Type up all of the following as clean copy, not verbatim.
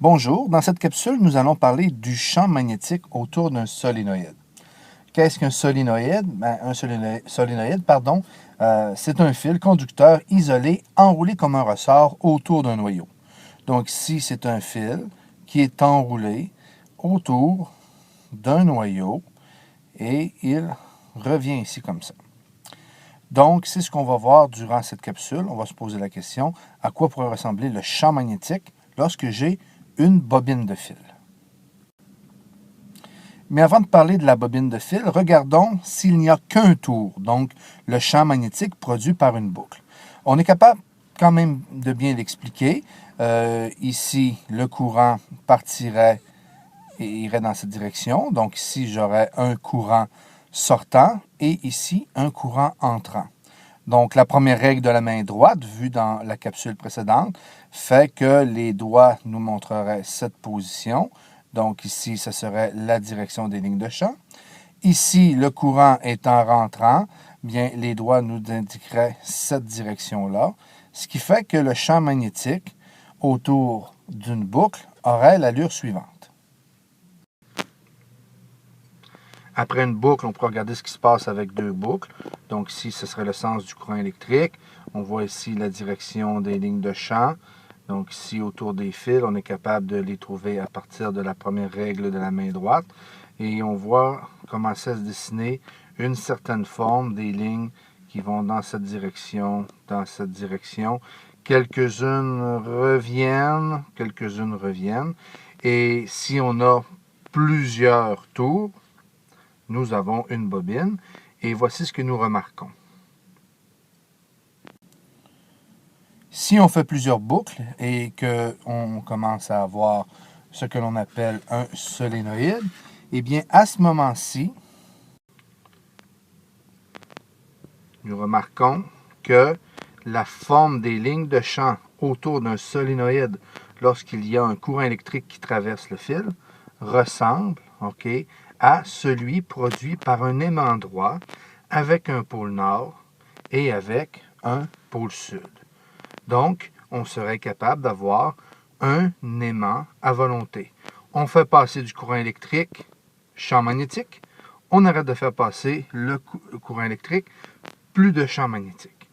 Bonjour, dans cette capsule, nous allons parler du champ magnétique autour d'un solénoïde. Qu'est-ce qu'un solénoïde? C'est un fil conducteur isolé, enroulé comme un ressort autour d'un noyau. Donc ici, c'est un fil qui est enroulé autour d'un noyau et il revient ici comme ça. Donc, c'est ce qu'on va voir durant cette capsule. On va se poser la question, à quoi pourrait ressembler le champ magnétique lorsque j'ai une bobine de fil? Mais avant de parler de la bobine de fil, regardons s'il n'y a qu'un tour, donc le champ magnétique produit par une boucle. On est capable quand même de bien l'expliquer. Ici, le courant partirait et irait dans cette direction. Donc ici, j'aurais un courant sortant et ici, un courant entrant. Donc, la première règle de la main droite, vue dans la capsule précédente, fait que les doigts nous montreraient cette position. Donc, ici, ce serait la direction des lignes de champ. Ici, le courant étant rentrant, bien, les doigts nous indiqueraient cette direction-là, ce qui fait que le champ magnétique autour d'une boucle aurait l'allure suivante. Après une boucle, on pourra regarder ce qui se passe avec deux boucles. Donc ici, ce serait le sens du courant électrique. On voit ici la direction des lignes de champ. Donc ici, autour des fils, on est capable de les trouver à partir de la première règle de la main droite. Et on voit commencer à se dessiner une certaine forme des lignes qui vont dans cette direction, dans cette direction. Quelques-unes reviennent. Et si on a plusieurs tours, nous avons une bobine et voici ce que nous remarquons. Si on fait plusieurs boucles et qu'on commence à avoir ce que l'on appelle un solénoïde, eh bien à ce moment-ci, nous remarquons que la forme des lignes de champ autour d'un solénoïde lorsqu'il y a un courant électrique qui traverse le fil ressemble, à celui produit par un aimant droit avec un pôle nord et avec un pôle sud. Donc, on serait capable d'avoir un aimant à volonté. On fait passer du courant électrique, champ magnétique, on arrête de faire passer le courant électrique, plus de champ magnétique.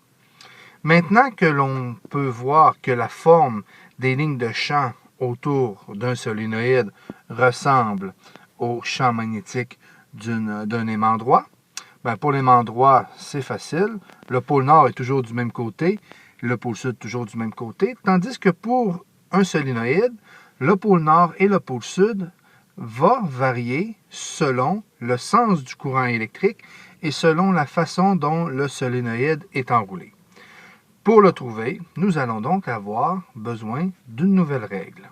Maintenant que l'on peut voir que la forme des lignes de champ autour d'un solénoïde ressemble au champ magnétique d'un aimant droit, pour l'aimant droit, c'est facile. Le pôle nord est toujours du même côté, le pôle sud toujours du même côté, tandis que pour un solénoïde, le pôle nord et le pôle sud vont varier selon le sens du courant électrique et selon la façon dont le solénoïde est enroulé. Pour le trouver, nous allons donc avoir besoin d'une nouvelle règle.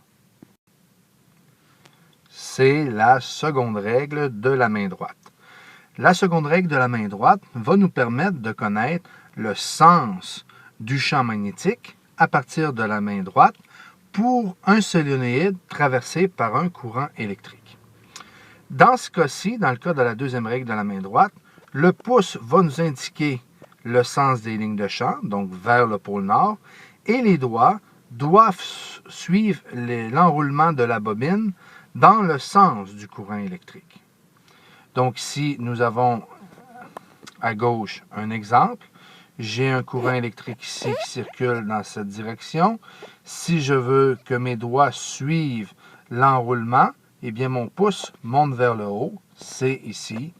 C'est la seconde règle de la main droite. La seconde règle de la main droite va nous permettre de connaître le sens du champ magnétique à partir de la main droite pour un solénoïde traversé par un courant électrique. Dans ce cas-ci, dans le cas de la deuxième règle de la main droite, le pouce va nous indiquer le sens des lignes de champ, donc vers le pôle nord, et les doigts doivent suivre l'enroulement de la bobine dans le sens du courant électrique. Donc ici, nous avons à gauche un exemple. J'ai un courant électrique ici qui circule dans cette direction. Si je veux que mes doigts suivent l'enroulement, eh bien mon pouce monte vers le haut. C'est ici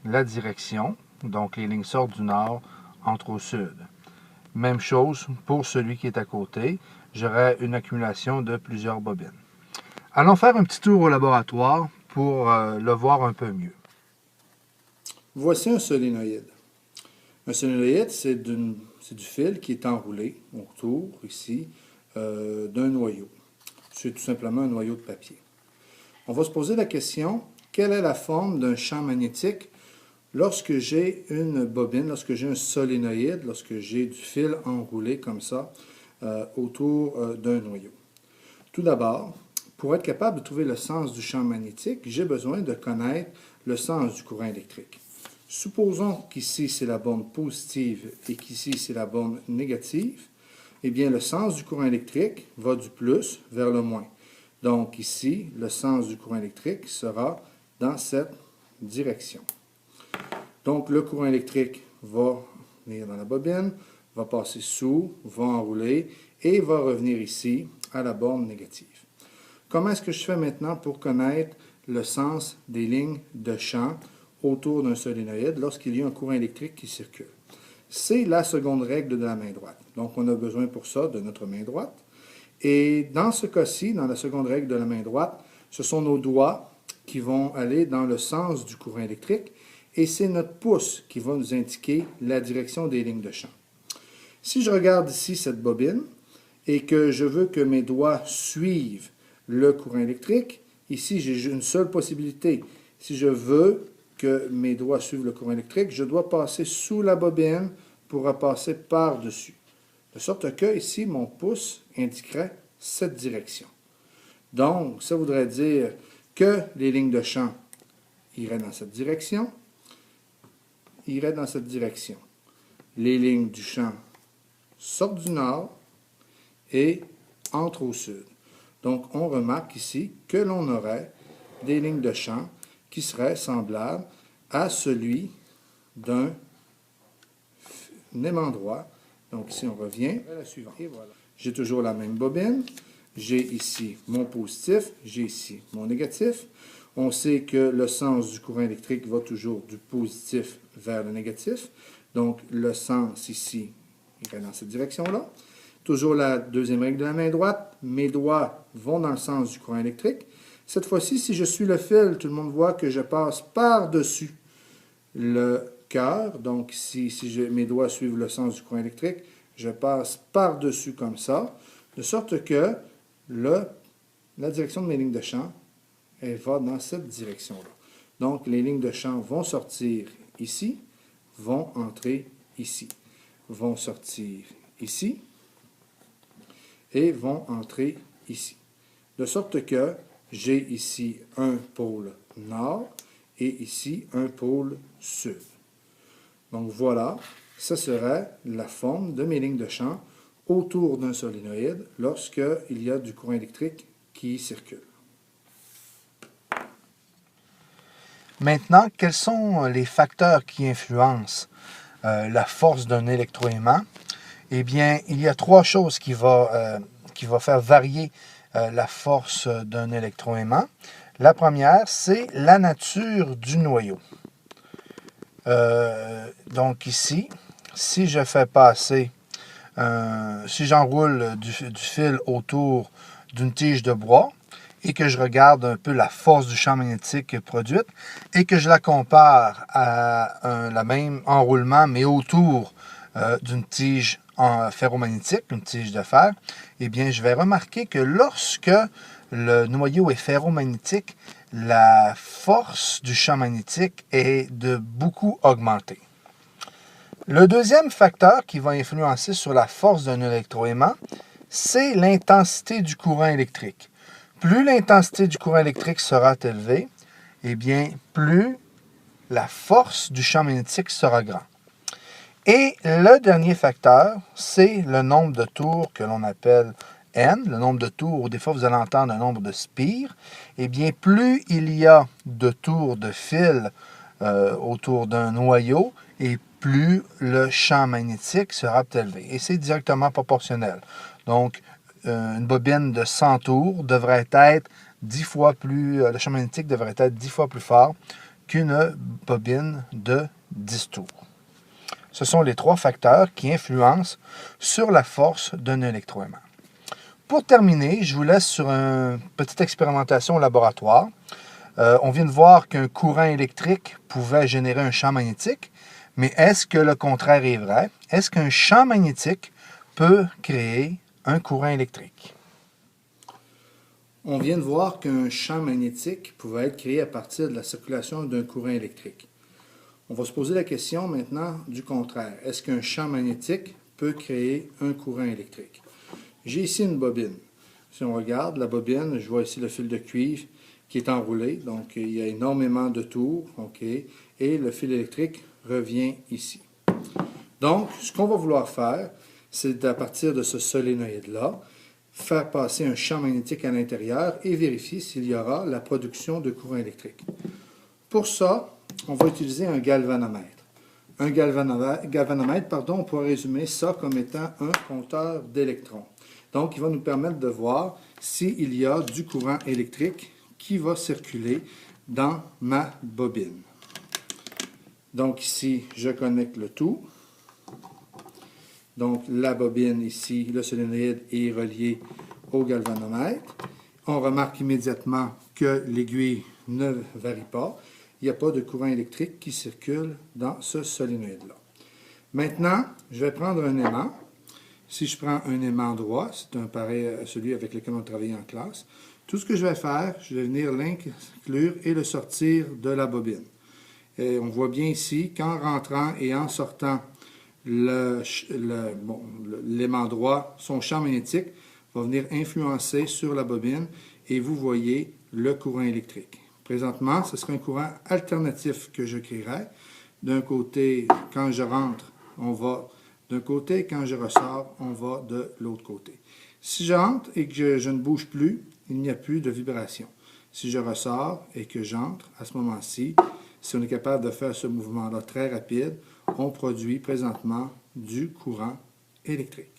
la direction. Donc les lignes sortent du nord, entrent au sud. Même chose pour celui qui est à côté. J'aurai une accumulation de plusieurs bobines. Allons faire un petit tour au laboratoire pour le voir un peu mieux. Voici un solénoïde. Un solénoïde, c'est du fil qui est enroulé autour, ici, d'un noyau. C'est tout simplement un noyau de papier. On va se poser la question, quelle est la forme d'un champ magnétique lorsque j'ai une bobine, lorsque j'ai un solénoïde, lorsque j'ai du fil enroulé comme ça autour d'un noyau? Tout d'abord, pour être capable de trouver le sens du champ magnétique, j'ai besoin de connaître le sens du courant électrique. Supposons qu'ici c'est la borne positive et qu'ici c'est la borne négative. Eh bien, le sens du courant électrique va du plus vers le moins. Donc ici, le sens du courant électrique sera dans cette direction. Donc le courant électrique va venir dans la bobine, va passer sous, va enrouler et va revenir ici à la borne négative. Comment est-ce que je fais maintenant pour connaître le sens des lignes de champ autour d'un solénoïde lorsqu'il y a un courant électrique qui circule? C'est la seconde règle de la main droite. Donc on a besoin pour ça de notre main droite. Et dans ce cas-ci, dans la seconde règle de la main droite, ce sont nos doigts qui vont aller dans le sens du courant électrique et c'est notre pouce qui va nous indiquer la direction des lignes de champ. Si je regarde ici cette bobine et que je veux que mes doigts suivent le courant électrique, ici j'ai une seule possibilité. Si je veux que mes doigts suivent le courant électrique, je dois passer sous la bobine pour passer par-dessus. De sorte que ici, mon pouce indiquerait cette direction. Donc, ça voudrait dire que les lignes de champ iraient dans cette direction, iraient dans cette direction. Les lignes du champ sortent du nord et entrent au sud. Donc, on remarque ici que l'on aurait des lignes de champ qui seraient semblables à celui d'un aimant droit. Donc ici, on revient à la suivante. Et voilà. J'ai toujours la même bobine. J'ai ici mon positif, j'ai ici mon négatif. On sait que le sens du courant électrique va toujours du positif vers le négatif. Donc, le sens ici irait dans cette direction-là. Toujours la deuxième règle de la main droite. Mes doigts vont dans le sens du courant électrique. Cette fois-ci, si je suis le fil, tout le monde voit que je passe par-dessus le cœur. Donc, si mes doigts suivent le sens du courant électrique, je passe par-dessus comme ça, de sorte que la direction de mes lignes de champ, elle va dans cette direction-là. Donc, les lignes de champ vont sortir ici, vont entrer ici, vont sortir ici et vont entrer ici. De sorte que j'ai ici un pôle nord et ici un pôle sud. Donc voilà, ce serait la forme de mes lignes de champ autour d'un solénoïde lorsqu'il y a du courant électrique qui circule. Maintenant, quels sont les facteurs qui influencent la force d'un électroaimant? Eh bien, il y a trois choses qui vont faire varier la force d'un électroaimant. La première, c'est la nature du noyau. Donc ici, si je fais passer, si j'enroule du fil autour d'une tige de bois et que je regarde un peu la force du champ magnétique produite et que je la compare à le même enroulement mais autour d'une tige ferromagnétique, une tige de fer, eh bien je vais remarquer que lorsque le noyau est ferromagnétique, la force du champ magnétique est de beaucoup augmentée. Le deuxième facteur qui va influencer sur la force d'un électroaimant, c'est l'intensité du courant électrique. Plus l'intensité du courant électrique sera élevée, eh bien, plus la force du champ magnétique sera grande. Et le dernier facteur, c'est le nombre de tours que l'on appelle N, le nombre de tours, ou des fois vous allez entendre un nombre de spires. Eh bien, plus il y a de tours de fil autour d'un noyau, et plus le champ magnétique sera élevé. Et c'est directement proportionnel. Donc, une bobine de 100 tours devrait être 10 fois plus, le champ magnétique devrait être 10 fois plus fort qu'une bobine de 10 tours. Ce sont les trois facteurs qui influencent sur la force d'un électroaimant. Pour terminer, je vous laisse sur une petite expérimentation au laboratoire. On vient de voir qu'un courant électrique pouvait générer un champ magnétique, mais est-ce que le contraire est vrai? Est-ce qu'un champ magnétique peut créer un courant électrique? On vient de voir qu'un champ magnétique pouvait être créé à partir de la circulation d'un courant électrique. On va se poser la question maintenant du contraire. Est-ce qu'un champ magnétique peut créer un courant électrique? J'ai ici une bobine. Si on regarde la bobine, je vois ici le fil de cuivre qui est enroulé. Donc, il y a énormément de tours. Okay, et le fil électrique revient ici. Donc, ce qu'on va vouloir faire, c'est à partir de ce solénoïde-là, faire passer un champ magnétique à l'intérieur et vérifier s'il y aura la production de courant électrique. Pour ça, on va utiliser un galvanomètre. Un galvanomètre, on pourrait résumer ça comme étant un compteur d'électrons. Donc, il va nous permettre de voir s'il y a du courant électrique qui va circuler dans ma bobine. Donc ici, je connecte le tout. Donc la bobine ici, le solénoïde est relié au galvanomètre. On remarque immédiatement que l'aiguille ne varie pas. Il n'y a pas de courant électrique qui circule dans ce solénoïde-là. Maintenant, je vais prendre un aimant. Si je prends un aimant droit, c'est un pareil à celui avec lequel on travaillait en classe, tout ce que je vais faire, je vais venir l'inclure et le sortir de la bobine. Et on voit bien ici qu'en rentrant et en sortant l'aimant droit, son champ magnétique va venir influencer sur la bobine et vous voyez le courant électrique. Présentement, ce sera un courant alternatif que je créerai. D'un côté, quand je rentre, on va d'un côté, quand je ressors, on va de l'autre côté. Si je rentre et que je ne bouge plus, il n'y a plus de vibration. Si je ressors et que j'entre, à ce moment-ci, si on est capable de faire ce mouvement-là très rapide, on produit présentement du courant électrique.